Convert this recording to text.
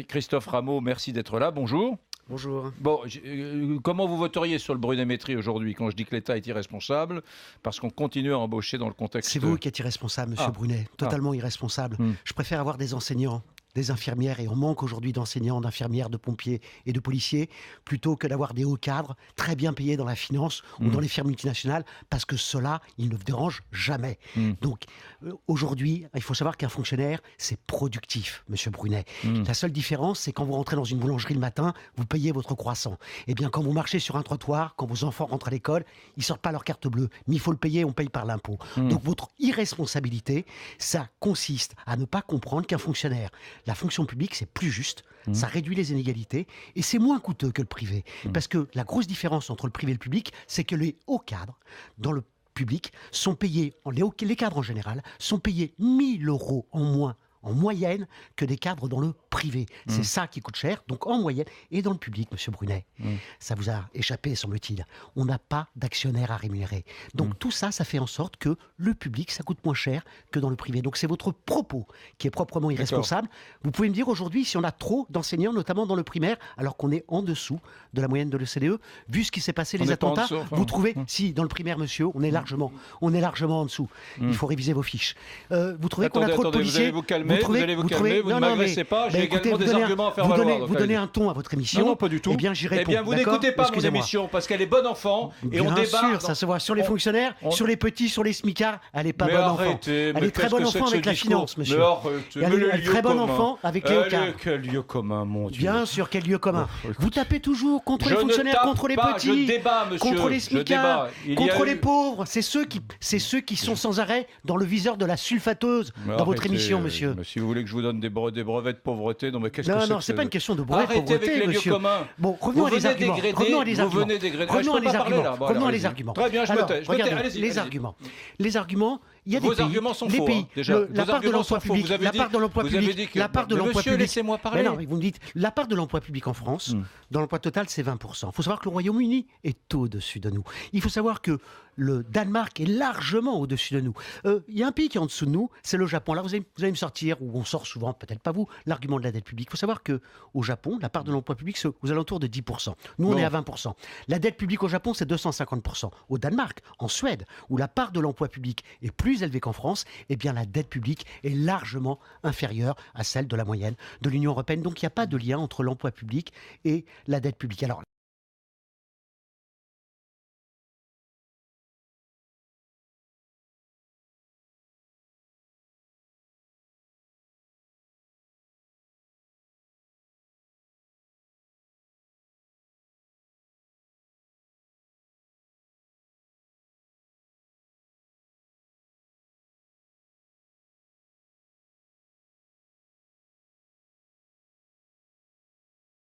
Christophe Rameau, merci d'être là. Bonjour. Bonjour. Bon, comment vous voteriez sur le brunémétrie aujourd'hui quand je dis que l'État est irresponsable parce qu'on continue à embaucher dans le contexte... C'est vous qui êtes irresponsable, monsieur Brunet, totalement irresponsable. Je préfère avoir des enseignants, des infirmières, et on manque aujourd'hui d'enseignants, d'infirmières, de pompiers et de policiers, plutôt que d'avoir des hauts cadres très bien payés dans la finance ou dans les firmes multinationales, parce que cela, ils ne dérangent jamais. Donc aujourd'hui, il faut savoir qu'un fonctionnaire, c'est productif, monsieur Brunet. La seule différence, c'est quand vous rentrez dans une boulangerie le matin, vous payez votre croissant. Eh bien, quand vous marchez sur un trottoir, quand vos enfants rentrent à l'école, ils sortent pas leur carte bleue, mais il faut le payer, on paye par l'impôt. Donc votre irresponsabilité, ça consiste à ne pas comprendre qu'un fonctionnaire, la fonction publique, c'est plus juste, ça réduit les inégalités et c'est moins coûteux que le privé. Parce que la grosse différence entre le privé et le public, c'est que les hauts cadres, dans le public, sont payés, les cadres en général, sont payés 1 000 € en moins en moyenne que des cadres dans le privé. C'est ça qui coûte cher, donc en moyenne. Et dans le public, monsieur Brunet, ça vous a échappé, semble-t-il, on n'a pas d'actionnaires à rémunérer. Donc tout ça, ça fait en sorte que le public, ça coûte moins cher que dans le privé. Donc c'est votre propos qui est proprement irresponsable. Vous pouvez me dire aujourd'hui si on a trop d'enseignants, notamment dans le primaire, alors qu'on est en dessous de la moyenne de l'OCDE. Vu ce qui s'est passé, les attentats, vous trouvez, si dans le primaire, monsieur, on est largement en dessous. Il faut réviser vos fiches. Vous trouvez qu'on a trop de policiers? Vous allez vous calmer, vous ne m'agressez pas, j'ai également des arguments à faire valoir. Vous donnez un ton à votre émission. Non, pas du tout. Eh bien, j'y réponds. Eh bien, vous n'écoutez pas mon émission parce qu'elle est bonne enfant et on débat. Bien sûr, ça se voit sur les fonctionnaires, sur les petits, sur les smicards. Elle n'est pas bonne enfant. Elle est très bonne enfant avec la finance, monsieur. Elle est très bonne enfant avec les hauts cadres. Quel lieu commun, mon Dieu. Bien sûr, quel lieu commun. Vous tapez toujours contre les fonctionnaires, contre les petits, contre les smicards, contre les pauvres. C'est ceux qui sont sans arrêt dans le viseur de la sulfateuse dans votre émission, monsieur. Si vous voulez que je vous donne des brevets de pauvreté, non mais qu'est-ce que c'est? Non, c'est pas une question de brevet de pauvreté, arrêtez avec les lieux communs. Bon, revenons à les arguments. Revenons à les arguments. Très bien, je me tais. Regardez, les arguments. Les arguments, il y a des pays. Vos arguments sont faux, déjà. La part de l'emploi public, la part de l'emploi public, la part de l'emploi public. Laissez-moi parler. Non, vous me dites, la part de l'emploi public en France, dans l'emploi total, c'est 20%. Il faut savoir que le Royaume-Uni est au-dessus de nous. Il faut savoir que le Danemark est largement au-dessus de nous. Il y a un pays qui est en dessous de nous, c'est le Japon. Là, vous allez me sortir, ou on sort souvent, peut-être pas vous, l'argument de la dette publique. Il faut savoir qu'au Japon, la part de l'emploi public, c'est aux alentours de 10%. Nous, on est à 20%. La dette publique au Japon, c'est 250%. Au Danemark, en Suède, où la part de l'emploi public est plus élevée qu'en France, eh bien, la dette publique est largement inférieure à celle de la moyenne de l'Union européenne. Donc, il n'y a pas de lien entre l'emploi public et la dette publique. Alors,